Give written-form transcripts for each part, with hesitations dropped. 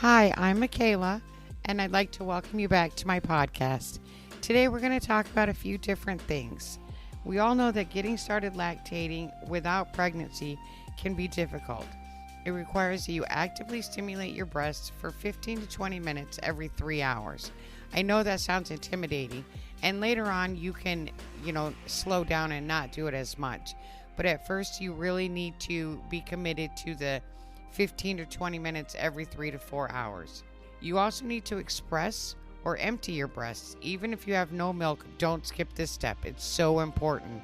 Hi, I'm Michaela, and I'd like to welcome you back to my podcast. Today we're going to talk about a few different things. We all know that getting started lactating without pregnancy can be difficult. It requires that you actively stimulate your breasts for 15 to 20 minutes every 3 hours. I know that sounds intimidating, and later on you can, slow down and not do it as much. But at first you really need to be committed to the 15 to 20 minutes every 3 to 4 hours. You also need to express or empty your breasts. Even if you have no milk, don't skip this step. It's so important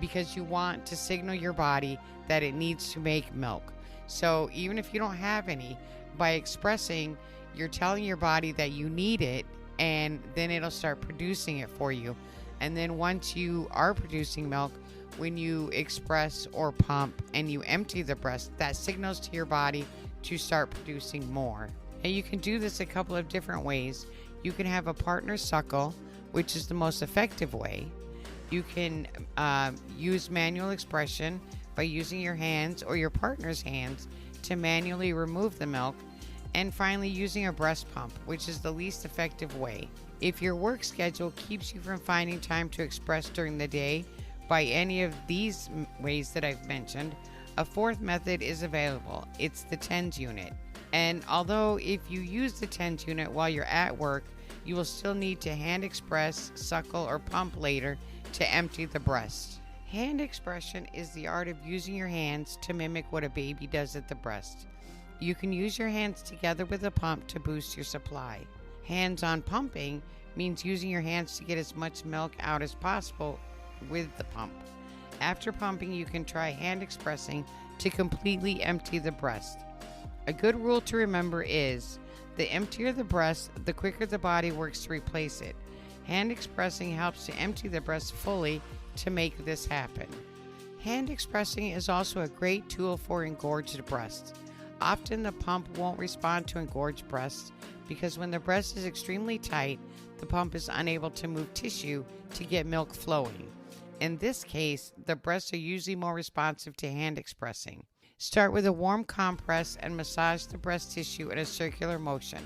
because you want to signal your body that it needs to make milk. So even if you don't have any, by expressing, you're telling your body that you need it, and then it'll start producing it for you. And then once you are producing milk, when you express or pump and you empty the breast, that signals to your body to start producing more. And you can do this a couple of different ways. You can have a partner suckle, which is the most effective way. You can use manual expression by using your hands or your partner's hands to manually remove the milk. And finally, using a breast pump, which is the least effective way. If your work schedule keeps you from finding time to express during the day by any of these ways that I've mentioned, a fourth method is available. It's the TENS unit. And although if you use the TENS unit while you're at work, you will still need to hand express, suckle, or pump later to empty the breast. Hand expression is the art of using your hands to mimic what a baby does at the breast. You can use your hands together with a pump to boost your supply. Hands-on pumping means using your hands to get as much milk out as possible with the pump. After pumping, you can try hand expressing to completely empty the breast. A good rule to remember is the emptier the breast, the quicker the body works to replace it. Hand expressing helps to empty the breast fully to make this happen. Hand expressing is also a great tool for engorged breasts. Often the pump won't respond to engorged breasts because when the breast is extremely tight, the pump is unable to move tissue to get milk flowing. In this case, the breasts are usually more responsive to hand expressing. Start with a warm compress and massage the breast tissue in a circular motion.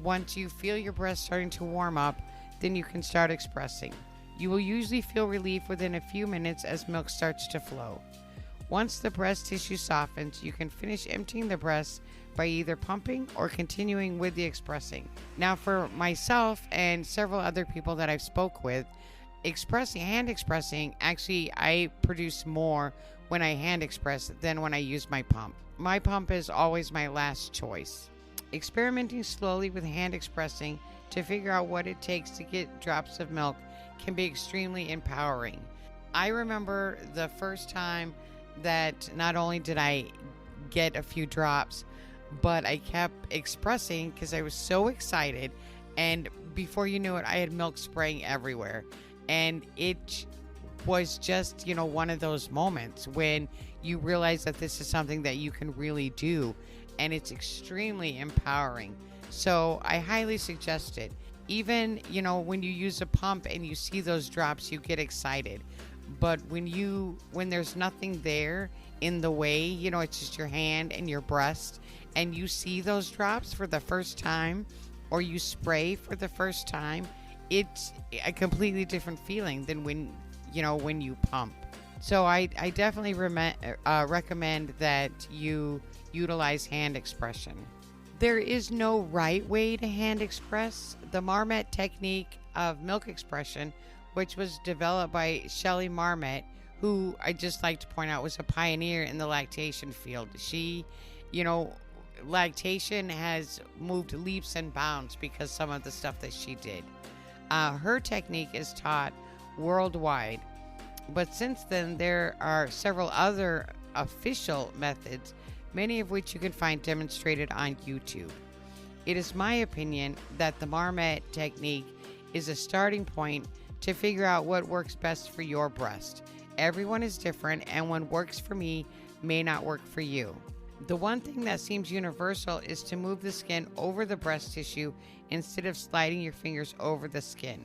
Once you feel your breast starting to warm up, then you can start expressing. You will usually feel relief within a few minutes as milk starts to flow. Once the breast tissue softens, you can finish emptying the breast by either pumping or continuing with the expressing. Now, for myself and several other people that I've spoke with, hand expressing, actually I produce more when I hand express than when I use my pump. My pump is always my last choice. Experimenting slowly with hand expressing to figure out what it takes to get drops of milk can be extremely empowering. I remember the first time that not only did I get a few drops, but I kept expressing because I was so excited, and before you knew it, I had milk spraying everywhere. And it was just, one of those moments when you realize that this is something that you can really do, and it's extremely empowering. So I highly suggest it. Even, when you use a pump and you see those drops, you get excited. But when there's nothing there in the way, it's just your hand and your breast, and you see those drops for the first time, or you spray for the first time, it's a completely different feeling than when you pump. So I definitely recommend that you utilize hand expression. There is no right way to hand express. The Marmot technique of milk expression, which was developed by Shelley Marmot, who I just like to point out was a pioneer in the lactation field. She, lactation has moved leaps and bounds because some of the stuff that she did. Her technique is taught worldwide, but since then there are several other official methods, many of which you can find demonstrated on YouTube. It is my opinion that the Marmot technique is a starting point to figure out what works best for your breast. Everyone is different, and what works for me may not work for you. The one thing that seems universal is to move the skin over the breast tissue instead of sliding your fingers over the skin.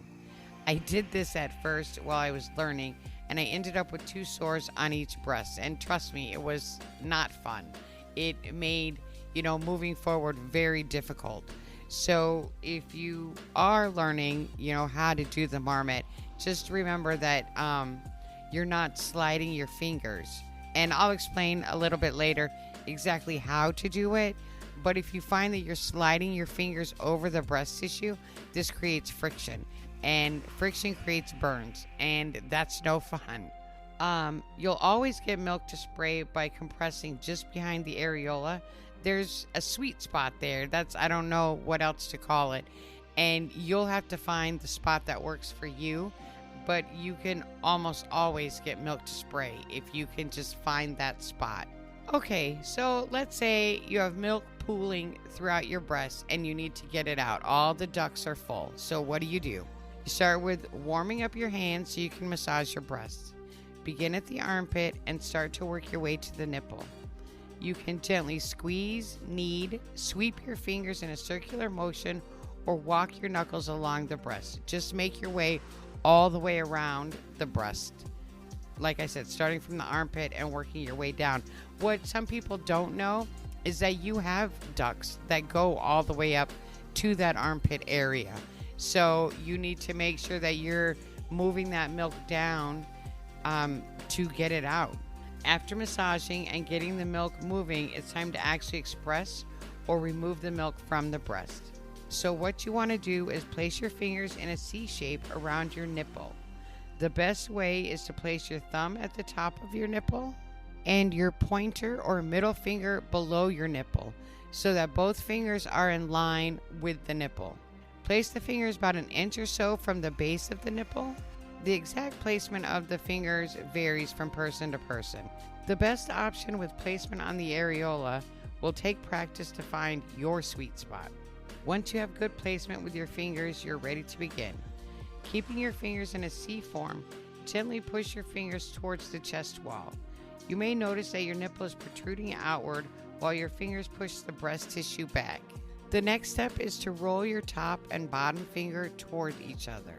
I did this at first while I was learning, and I ended up with 2 sores on each breast, and trust me, it was not fun. It made moving forward very difficult. So if you are learning, how to do the marmot, just remember that you're not sliding your fingers. And I'll explain a little bit later exactly how to do it. But if you find that you're sliding your fingers over the breast tissue, this creates friction. And friction creates burns. And that's no fun. You'll always get milk to spray by compressing just behind the areola. There's a sweet spot there. I don't know what else to call it. And you'll have to find the spot that works for you. But you can almost always get milk to spray if you can just find that spot. Okay, so let's say you have milk pooling throughout your breast and you need to get it out. All the ducts are full. So what do? You start with warming up your hands so you can massage your breasts. Begin at the armpit and start to work your way to the nipple. You can gently squeeze, knead, sweep your fingers in a circular motion, or walk your knuckles along the breast. Just make your way all the way around the breast. Like I said, starting from the armpit and working your way down. What some people don't know is that you have ducts that go all the way up to that armpit area. So you need to make sure that you're moving that milk down to get it out. After massaging and getting the milk moving, it's time to actually express or remove the milk from the breast. So what you want to do is place your fingers in a C shape around your nipple. The best way is to place your thumb at the top of your nipple and your pointer or middle finger below your nipple so that both fingers are in line with the nipple. Place the fingers about an inch or so from the base of the nipple. The exact placement of the fingers varies from person to person. The best option with placement on the areola will take practice to find your sweet spot. Once you have good placement with your fingers, you're ready to begin. Keeping your fingers in a C form, gently push your fingers towards the chest wall. You may notice that your nipple is protruding outward while your fingers push the breast tissue back. The next step is to roll your top and bottom finger toward each other.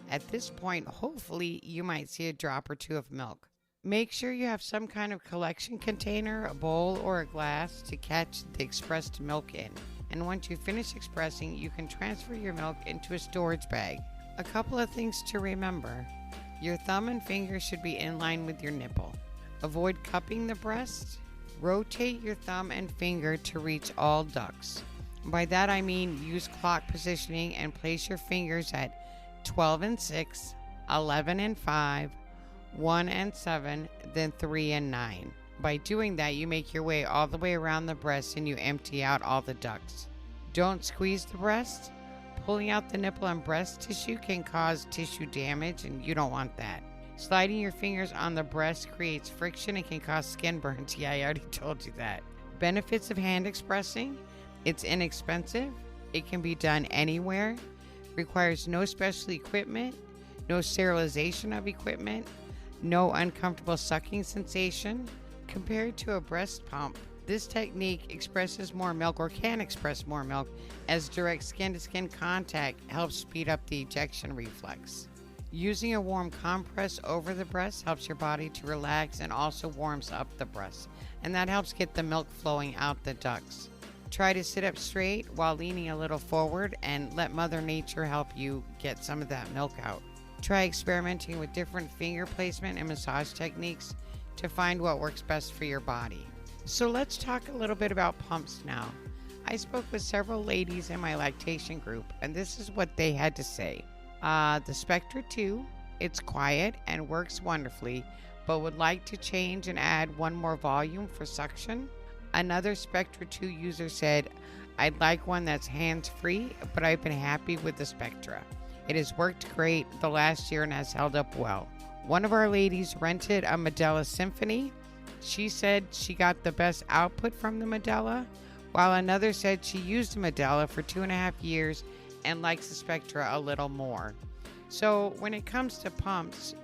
At this point, hopefully, you might see a drop or two of milk. Make sure you have some kind of collection container, a bowl, or a glass to catch the expressed milk in. And once you finish expressing, you can transfer your milk into a storage bag. A couple of things to remember. Your thumb and finger should be in line with your nipple. Avoid cupping the breast. Rotate your thumb and finger to reach all ducts. By that I mean use clock positioning and place your fingers at 12 and 6, 11 and 5, 1 and 7, then 3 and 9. By doing that, you make your way all the way around the breast and you empty out all the ducts. Don't squeeze the breast. Pulling out the nipple and breast tissue can cause tissue damage, and you don't want that. Sliding your fingers on the breast creates friction and can cause skin burns. Yeah, I already told you that. Benefits of hand expressing: it's inexpensive, it can be done anywhere, requires no special equipment, no sterilization of equipment, no uncomfortable sucking sensation. Compared to a breast pump, this technique expresses more milk, or can express more milk, as direct skin-to-skin contact helps speed up the ejection reflex. Using a warm compress over the breast helps your body to relax and also warms up the breast, and that helps get the milk flowing out the ducts. Try to sit up straight while leaning a little forward and let Mother Nature help you get some of that milk out. Try experimenting with different finger placement and massage techniques to find what works best for your body. So let's talk a little bit about pumps now. I spoke with several ladies in my lactation group, and this is what they had to say. The Spectra 2, it's quiet and works wonderfully, but would like to change and add one more volume for suction. Another Spectra 2 user said, I'd like one that's hands-free, but I've been happy with the Spectra. It has worked great the last year and has held up well. One of our ladies rented a Medela Symphony. She said she got the best output from the Medela, while another said she used the Medela for 2.5 years and likes the Spectra a little more. So when it comes to pumps,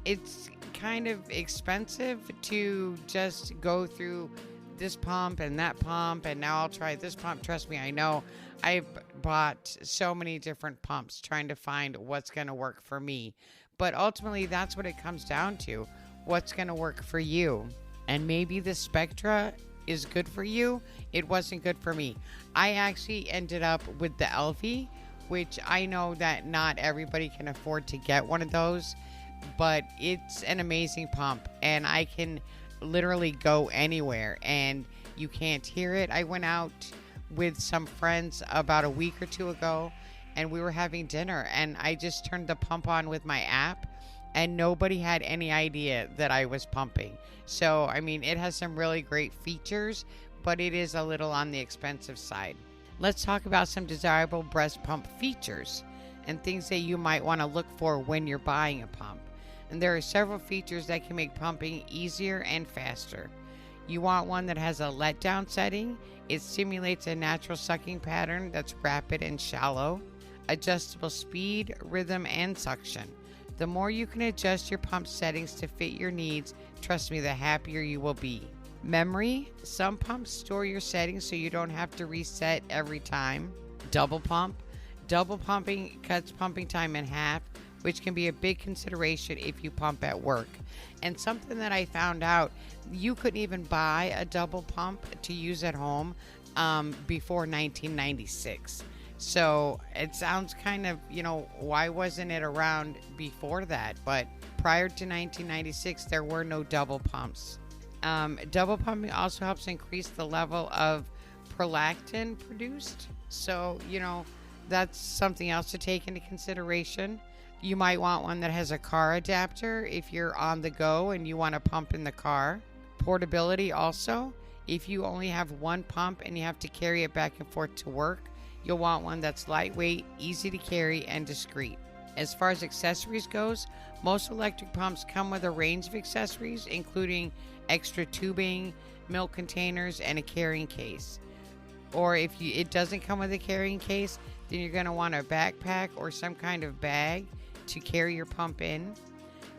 it's kind of expensive to just go through this pump and that pump, and now I'll try this pump. Trust me, I know. I've bought so many different pumps trying to find what's going to work for me. But ultimately, that's what it comes down to. What's going to work for you? And maybe the Spectra is good for you, it wasn't good for me. I actually ended up with the LV, which I know that not everybody can afford to get one of those, but it's an amazing pump and I can literally go anywhere and you can't hear it. I went out with some friends about a week or two ago and we were having dinner and I just turned the pump on with my app and nobody had any idea that I was pumping. So, I mean, it has some really great features, but it is a little on the expensive side. Let's talk about some desirable breast pump features and things that you might want to look for when you're buying a pump. And there are several features that can make pumping easier and faster. You want one that has a letdown setting. It simulates a natural sucking pattern that's rapid and shallow. Adjustable speed, rhythm, and suction. The more you can adjust your pump settings to fit your needs, trust me, the happier you will be. Memory. Some pumps store your settings so you don't have to reset every time. Double pump. Double pumping cuts pumping time in half, which can be a big consideration if you pump at work. And something that I found out, you couldn't even buy a double pump to use at home before 1996. So it sounds kind of, why wasn't it around before that? But prior to 1996, there were no double pumps. Double pumping also helps increase the level of prolactin produced. So, that's something else to take into consideration. You might want one that has a car adapter if you're on the go and you want to pump in the car. Portability also. If you only have one pump and you have to carry it back and forth to work, you'll want one that's lightweight, easy to carry, and discreet. As far as accessories goes, most electric pumps come with a range of accessories, including extra tubing, milk containers, and a carrying case. Or if it doesn't come with a carrying case, then you're going to want a backpack or some kind of bag to carry your pump in.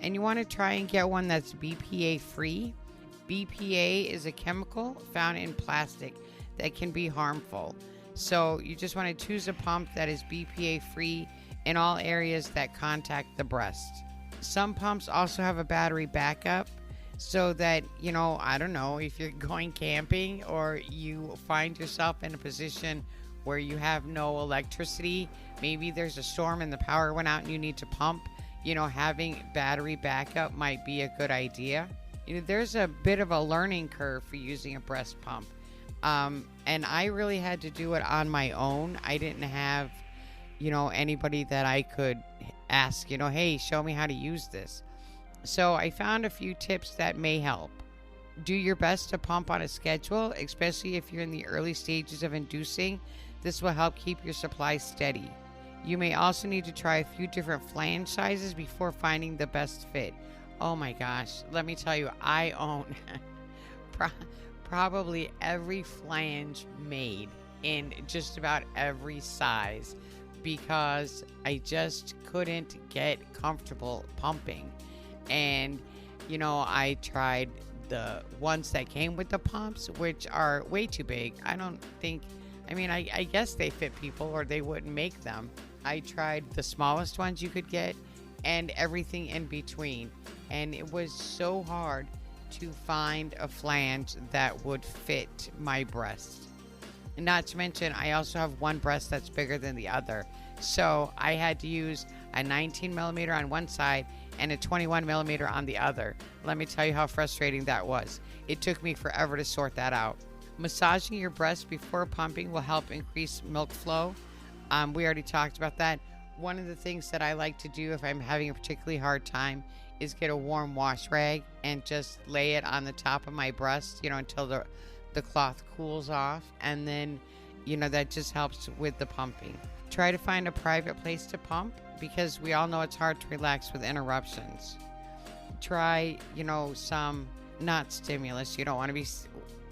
And you want to try and get one that's BPA free. BPA is a chemical found in plastic that can be harmful. So you just want to choose a pump that is BPA free in all areas that contact the breast. Some pumps also have a battery backup so that, I don't know, if you're going camping or you find yourself in a position where you have no electricity, maybe there's a storm and the power went out and you need to pump, having battery backup might be a good idea. There's a bit of a learning curve for using a breast pump. And I really had to do it on my own. I didn't have, anybody that I could ask, hey, show me how to use this. So I found a few tips that may help. Do your best to pump on a schedule, especially if you're in the early stages of inducing. This will help keep your supply steady. You may also need to try a few different flange sizes before finding the best fit. Oh my gosh, let me tell you, I own probably every flange made in just about every size because I just couldn't get comfortable pumping. And, I tried the ones that came with the pumps, which are way too big. I guess they fit people or they wouldn't make them. I tried the smallest ones you could get and everything in between. And it was so hard to find a flange that would fit my breast. And not to mention, I also have one breast that's bigger than the other. So I had to use a 19 millimeter on one side and a 21 millimeter on the other. Let me tell you how frustrating that was. It took me forever to sort that out. Massaging your breast before pumping will help increase milk flow. We already talked about that. One of the things that I like to do if I'm having a particularly hard time is get a warm wash rag and just lay it on the top of my breast, until the cloth cools off. And then, that just helps with the pumping. Try to find a private place to pump because we all know it's hard to relax with interruptions. Try, some, not stimulus. You don't want to be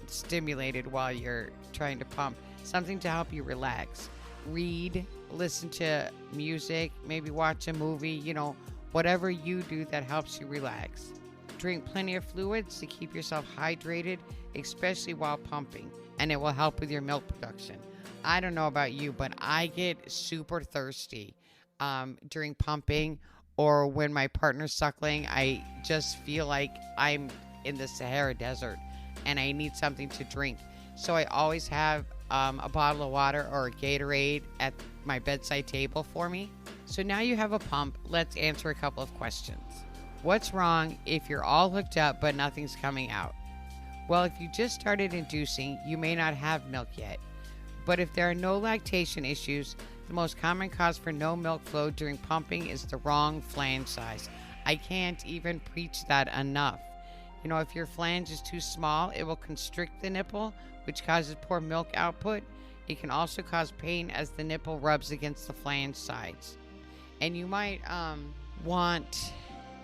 stimulated while you're trying to pump. Something to help you relax. Read, listen to music, maybe watch a movie, whatever you do that helps you relax. Drink plenty of fluids to keep yourself hydrated, especially while pumping, and it will help with your milk production. I don't know about you, but I get super thirsty during pumping or when my partner's suckling. I just feel like I'm in the Sahara Desert. and I need something to drink. So I always have a bottle of water or a Gatorade at my bedside table for me. So now you have a pump. Let's answer a couple of questions. What's wrong if you're all hooked up but nothing's coming out? Well, if you just started inducing, you may not have milk yet. But if there are no lactation issues, the most common cause for no milk flow during pumping is the wrong flange size. I can't even preach that enough. If your flange is too small, it will constrict the nipple, which causes poor milk output. It can also cause pain as the nipple rubs against the flange sides. And you might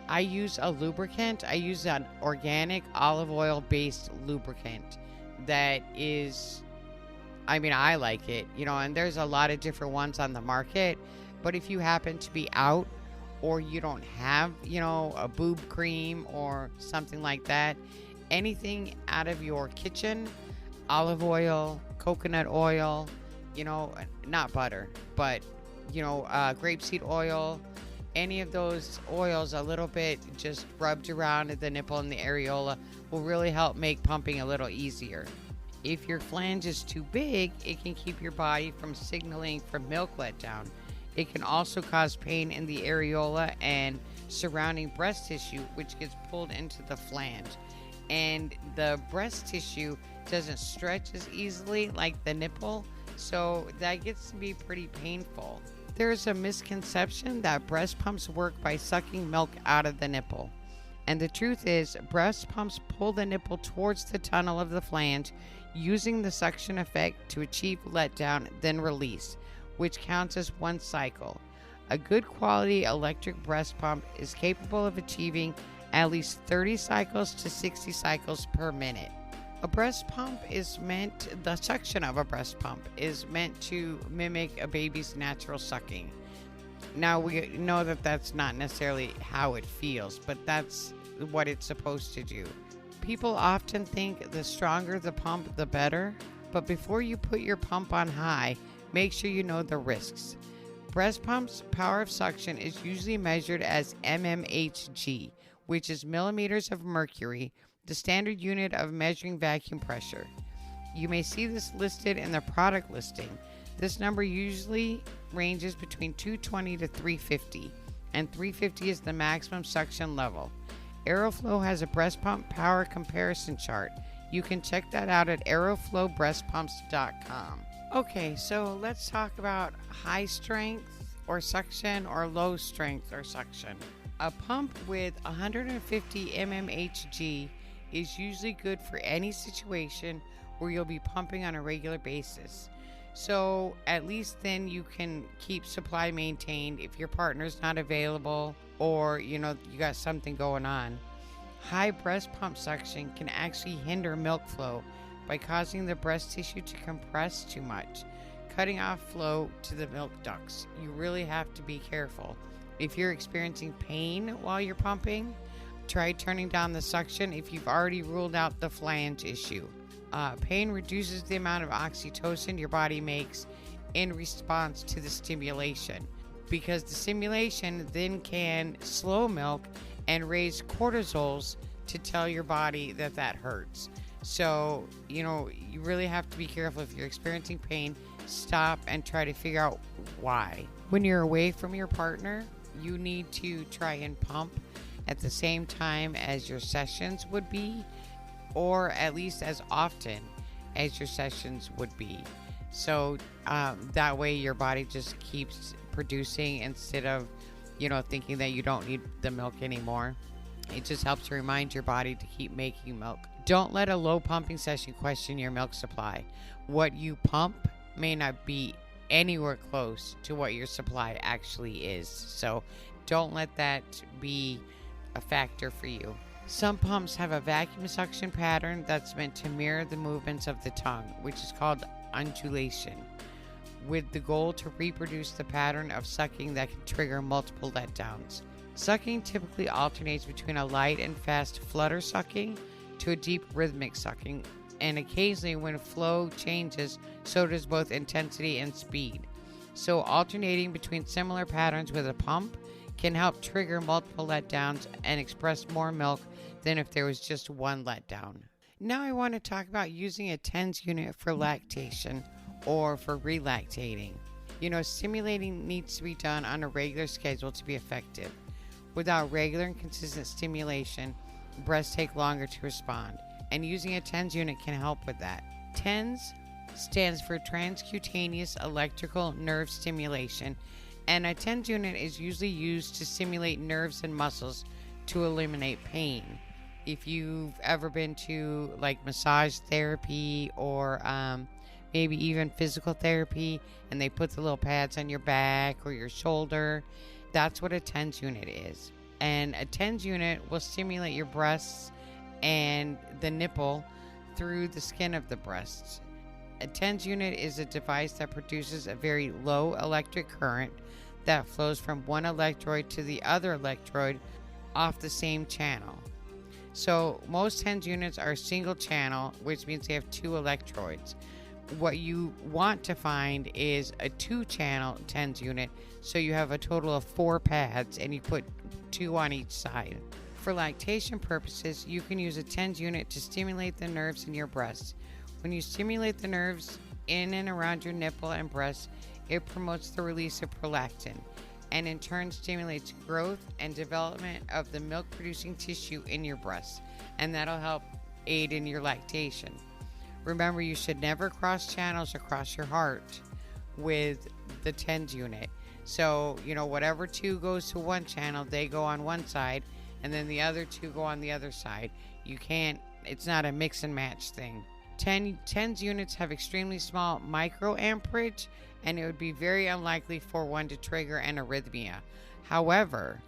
I use a lubricant. I use an organic olive oil based lubricant that is, I like it, and there's a lot of different ones on the market. But if you happen to be out or you don't have, a boob cream or something like that, anything out of your kitchen, olive oil, coconut oil, not butter, but, grapeseed oil, any of those oils, a little bit just rubbed around the nipple and the areola will really help make pumping a little easier. If your flange is too big, it can keep your body from signaling for milk letdown. It can also cause pain in the areola and surrounding breast tissue, which gets pulled into the flange. And the breast tissue doesn't stretch as easily like the nipple, so that gets to be pretty painful. There's a misconception that breast pumps work by sucking milk out of the nipple. And the truth is, breast pumps pull the nipple towards the tunnel of the flange using the suction effect to achieve letdown, then release, which counts as one cycle. A good quality electric breast pump is capable of achieving at least 30 cycles to 60 cycles per minute. The suction of a breast pump is meant to mimic a baby's natural sucking. Now, we know that that's not necessarily how it feels, but that's what it's supposed to do. People often think the stronger the pump, the better, but before you put your pump on high, make sure you know the risks. Breast pumps' power of suction is usually measured as mmHg, which is millimeters of mercury, the standard unit of measuring vacuum pressure. You may see this listed in the product listing. This number usually ranges between 220 to 350, and 350 is the maximum suction level. Aeroflow has a breast pump power comparison chart. You can check that out at aeroflowbreastpumps.com. Okay, so let's talk about high strength or suction or low strength or suction. A pump with 150 mmHg is usually good for any situation where you'll be pumping on a regular basis. So at least then you can keep supply maintained if your partner's not available or you got something going on. High breast pump suction can actually hinder milk flow by causing the breast tissue to compress too much, cutting off flow to the milk ducts. You really have to be careful. If you're experiencing pain while you're pumping, try turning down the suction if you've already ruled out the flange issue. Pain reduces the amount of oxytocin your body makes in response to the stimulation, because the stimulation then can slow milk and raise cortisols to tell your body that hurts. So, you really have to be careful. If you're experiencing pain, stop and try to figure out why. When you're away from your partner, you need to try and pump at the same time as your sessions would be, or at least as often as your sessions would be. So that way your body just keeps producing instead of, thinking that you don't need the milk anymore. It just helps to remind your body to keep making milk. Don't let a low pumping session question your milk supply. What you pump may not be anywhere close to what your supply actually is. So don't let that be a factor for you. Some pumps have a vacuum suction pattern that's meant to mirror the movements of the tongue, which is called undulation, with the goal to reproduce the pattern of sucking that can trigger multiple letdowns. Sucking typically alternates between a light and fast flutter sucking to a deep rhythmic sucking, and occasionally when flow changes, so does both intensity and speed. So alternating between similar patterns with a pump can help trigger multiple letdowns and express more milk than if there was just one letdown. Now I want to talk about using a TENS unit for lactation or for relactating. Stimulating needs to be done on a regular schedule to be effective. Without regular and consistent stimulation, breasts take longer to respond, and using a TENS unit can help with that. TENS stands for transcutaneous electrical nerve stimulation, and a TENS unit is usually used to stimulate nerves and muscles to eliminate pain. If you've ever been to like massage therapy or maybe even physical therapy, and they put the little pads on your back or your shoulder, that's what a TENS unit is. And a TENS unit will stimulate your breasts and the nipple through the skin of the breasts. A TENS unit is a device that produces a very low electric current that flows from one electrode to the other electrode off the same channel. So most TENS units are single channel, which means they have 2 electrodes. What you want to find is a 2-channel TENS unit, so you have a total of 4 pads and you put 2 on each side. For lactation purposes, you can use a TENS unit to stimulate the nerves in your breasts. When you stimulate the nerves in and around your nipple and breast, it promotes the release of prolactin, and in turn stimulates growth and development of the milk-producing tissue in your breasts, and that'll help aid in your lactation. Remember, you should never cross channels across your heart with the TENS unit. So, whatever 2 goes to one channel, they go on one side, and then the other 2 go on the other side. It's not a mix and match thing. TENS units have extremely small microamperage, and it would be very unlikely for one to trigger an arrhythmia. However,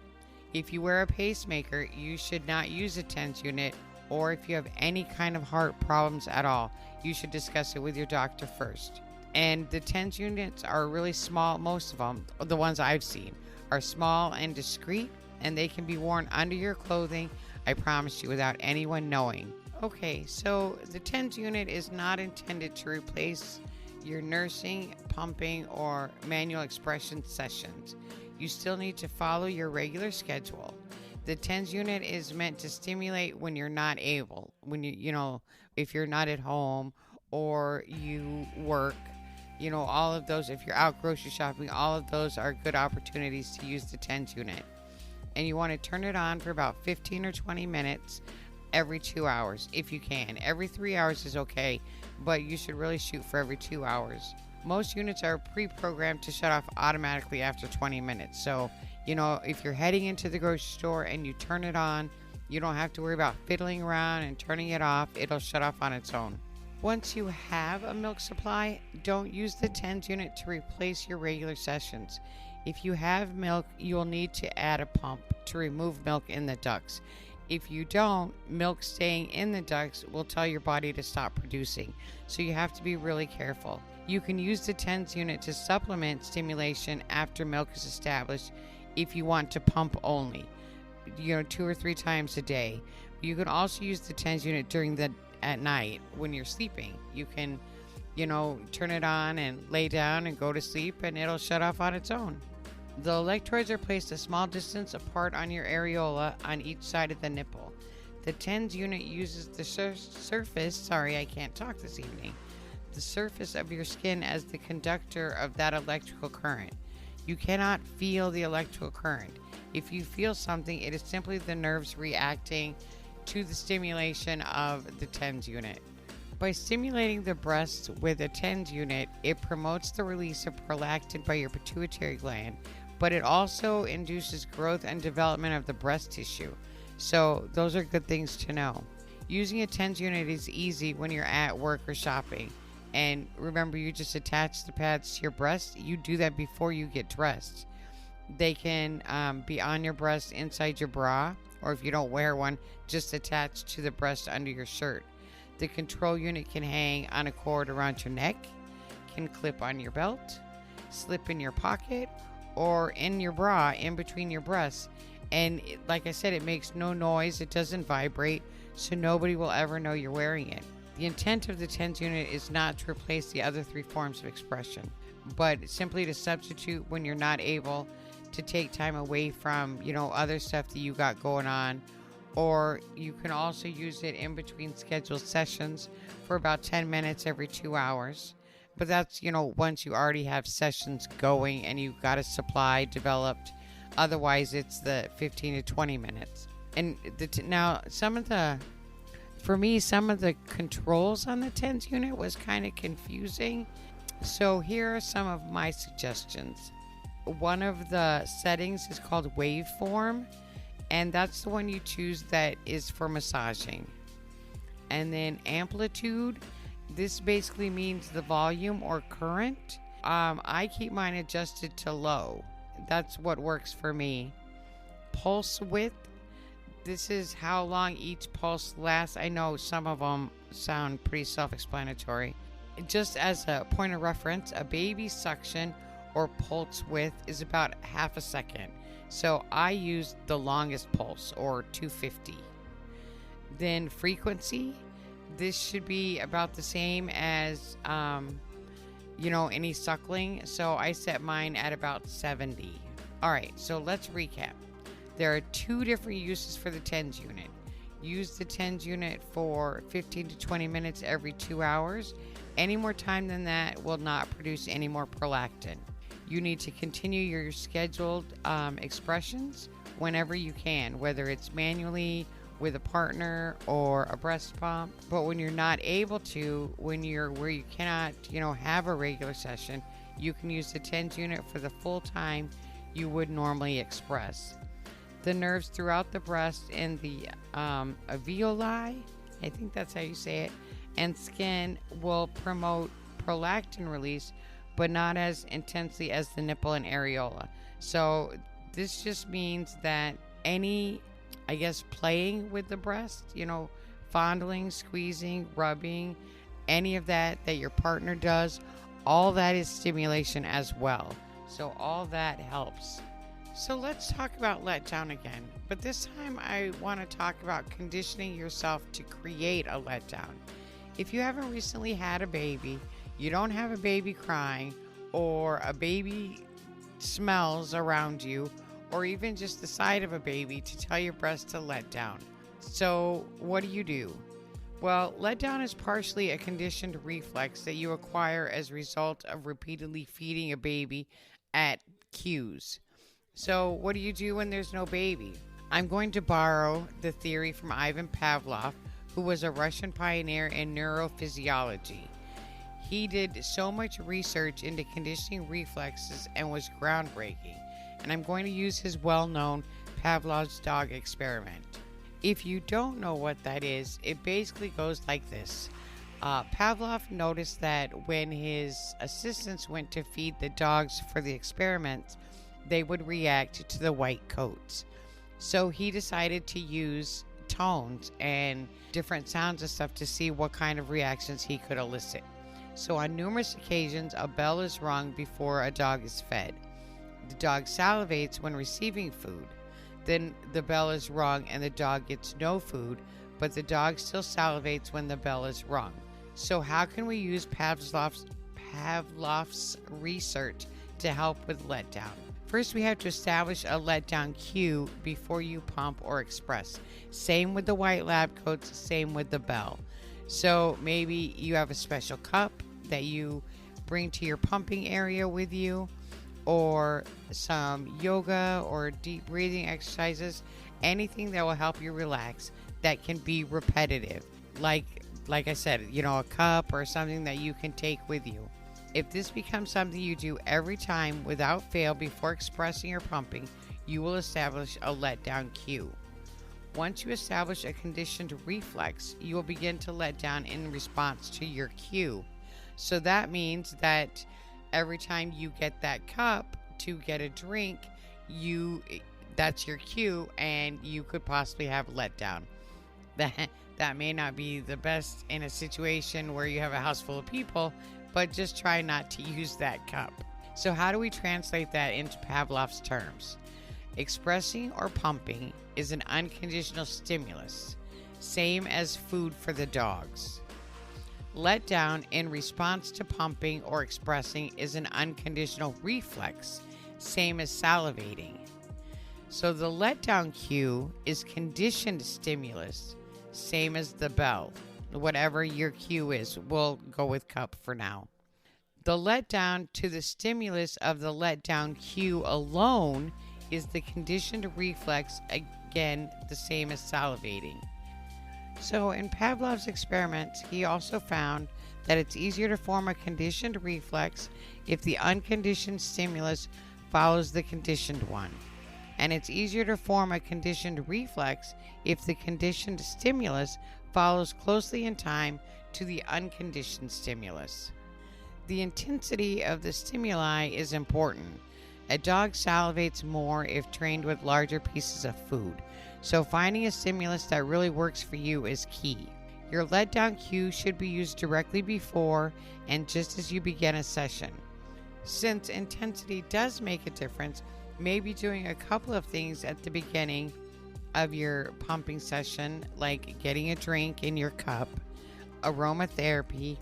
if you wear a pacemaker, you should not use a TENS unit, or if you have any kind of heart problems at all, you should discuss it with your doctor first. And the TENS units are really small. Most of them, the ones I've seen, are small and discreet, and they can be worn under your clothing, I promise you, without anyone knowing. Okay, so the TENS unit is not intended to replace your nursing, pumping, or manual expression sessions. You still need to follow your regular schedule. The TENS unit is meant to stimulate when you're not able, when if you're not at home or you work, all of those, if you're out grocery shopping, all of those are good opportunities to use the TENS unit. And you want to turn it on for about 15 or 20 minutes every 2 hours if you can. Every 3 hours is okay, but you should really shoot for every 2 hours. Most units are pre-programmed to shut off automatically after 20 minutes. So, if you're heading into the grocery store and you turn it on, you don't have to worry about fiddling around and turning it off. It'll shut off on its own. Once you have a milk supply, don't use the TENS unit to replace your regular sessions. If you have milk, you'll need to add a pump to remove milk in the ducts. If you don't, milk staying in the ducts will tell your body to stop producing, so you have to be really careful. You can use the TENS unit to supplement stimulation after milk is established if you want to pump only, 2 or 3 times a day. You can also use the TENS unit at night when you're sleeping. You can, turn it on and lay down and go to sleep, and it'll shut off on its own. The electrodes are placed a small distance apart on your areola on each side of the nipple. The TENS unit uses the surface of your skin as the conductor of that electrical current. You cannot feel the electrical current. If you feel something, it is simply the nerves reacting to the stimulation of the TENS unit. By stimulating the breasts with a TENS unit, it promotes the release of prolactin by your pituitary gland, but it also induces growth and development of the breast tissue. So those are good things to know. Using a TENS unit is easy when you're at work or shopping. And remember, you just attach the pads to your breast. You do that before you get dressed. They can be on your breast inside your bra, or if you don't wear one, just attached to the breast under your shirt. The control unit can hang on a cord around your neck, can clip on your belt, slip in your pocket, or in your bra in between your breasts. And like I said, it makes no noise. It doesn't vibrate, so nobody will ever know you're wearing it. The intent of the TENS unit is not to replace the other 3 forms of expression, but simply to substitute when you're not able to take time away from, other stuff that you got going on, or you can also use it in between scheduled sessions for about 10 minutes every 2 hours. But that's, once you already have sessions going and you've got a supply developed. Otherwise, it's the 15 to 20 minutes. And now, some of the controls on the TENS unit was kind of confusing. So here are some of my suggestions. One of the settings is called waveform, and that's the one you choose that is for massaging. And then amplitude, this basically means the volume or current. I keep mine adjusted to low. That's what works for me. Pulse width, this is how long each pulse lasts. I know some of them sound pretty self-explanatory. Just as a point of reference, a baby suction or pulse width is about half a second. So I used the longest pulse, or 250. Then frequency, this should be about the same as, any suckling. So I set mine at about 70. All right, so let's recap. There are 2 different uses for the TENS unit. Use the TENS unit for 15 to 20 minutes every 2 hours. Any more time than that will not produce any more prolactin. You need to continue your scheduled expressions whenever you can, whether it's manually with a partner or a breast pump. But when you're not able to, where you cannot, have a regular session, you can use the TENS unit for the full time you would normally express. The nerves throughout the breast and the alveoli, I think that's how you say it, and skin will promote prolactin release, but not as intensely as the nipple and areola. So this just means that any, playing with the breast, fondling, squeezing, rubbing, any of that your partner does, all that is stimulation as well. So all that helps. So let's talk about letdown again. But this time I want to talk about conditioning yourself to create a letdown. If you haven't recently had a baby, you don't have a baby crying, or a baby smells around you, or even just the sight of a baby to tell your breast to let down. So what do? Well, letdown is partially a conditioned reflex that you acquire as a result of repeatedly feeding a baby at cues. So what do you do when there's no baby? I'm going to borrow the theory from Ivan Pavlov, who was a Russian pioneer in neurophysiology. He did so much research into conditioning reflexes and was groundbreaking, and I'm going to use his well-known Pavlov's dog experiment. If you don't know what that is, it basically goes like this. Pavlov noticed that when his assistants went to feed the dogs for the experiment, they would react to the white coats. So he decided to use tones and different sounds and stuff to see what kind of reactions he could elicit. So on numerous occasions, a bell is rung before a dog is fed. The dog salivates when receiving food. Then the bell is rung and the dog gets no food, but the dog still salivates when the bell is rung. So how can we use Pavlov's research to help with letdown? First, we have to establish a letdown cue before you pump or express. Same with the white lab coats, same with the bell. So maybe you have a special cup that you bring to your pumping area with you, or some yoga or deep breathing exercises, anything that will help you relax that can be repetitive. Like I said, a cup or something that you can take with you. If this becomes something you do every time without fail before expressing or pumping, you will establish a letdown cue. Once you establish a conditioned reflex, you will begin to let down in response to your cue. So that means that every time you get that cup to get a drink, that's your cue, and you could possibly have letdown. That may not be the best in a situation where you have a house full of people, but just try not to use that cup. So how do we translate that into Pavlov's terms? Expressing or pumping is an unconditional stimulus, same as food for the dogs. Letdown in response to pumping or expressing is an unconditional reflex, same as salivating. So the letdown cue is conditioned stimulus, same as the bell. Whatever your cue is, we'll go with cup for now. The letdown to the stimulus of the letdown cue alone is the conditioned reflex, again, the same as salivating. So in Pavlov's experiments, he also found that it's easier to form a conditioned reflex if the unconditioned stimulus follows the conditioned one. And it's easier to form a conditioned reflex if the conditioned stimulus follows closely in time to the unconditioned stimulus. The intensity of the stimuli is important. A dog salivates more if trained with larger pieces of food, so finding a stimulus that really works for you is key. Your letdown cue should be used directly before and just as you begin a session. Since intensity does make a difference, maybe doing a couple of things at the beginning of your pumping session, like getting a drink in your cup, aromatherapy,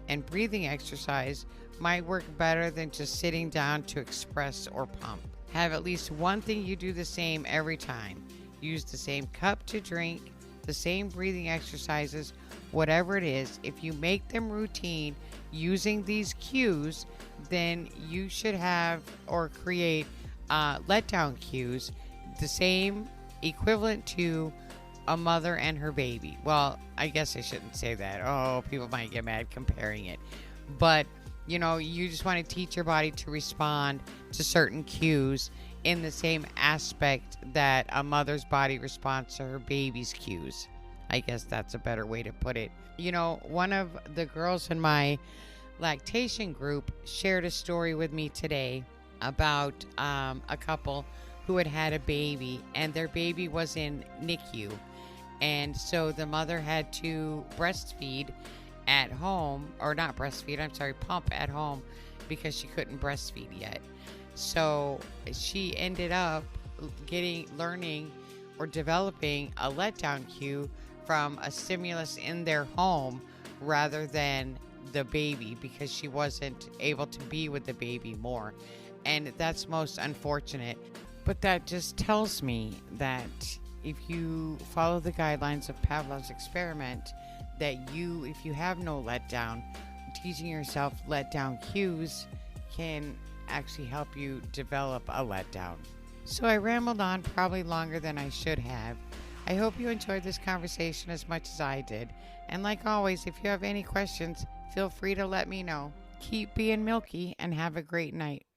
and breathing exercise might work better than just sitting down to express or pump. Have at least one thing you do the same every time. Use the same cup to drink, the same breathing exercises, whatever it is. If you make them routine using these cues, then you should have or create letdown cues, the same equivalent to a mother and her baby. Well, I guess I shouldn't say that. Oh, people might get mad comparing it. But, you just want to teach your body to respond to certain cues in the same aspect that a mother's body responds to her baby's cues. I guess that's a better way to put it. One of the girls in my lactation group shared a story with me today about a couple who had a baby, and their baby was in NICU. And so the mother had to breastfeed at home, or not breastfeed, pump at home because she couldn't breastfeed yet. So she ended up learning or developing a letdown cue from a stimulus in their home rather than the baby, because she wasn't able to be with the baby more. And that's most unfortunate. But that just tells me that if you follow the guidelines of Pavlov's experiment, that if you have no letdown, teaching yourself letdown cues can actually help you develop a letdown. So I rambled on probably longer than I should have. I hope you enjoyed this conversation as much as I did. And like always, if you have any questions, feel free to let me know. Keep being milky and have a great night.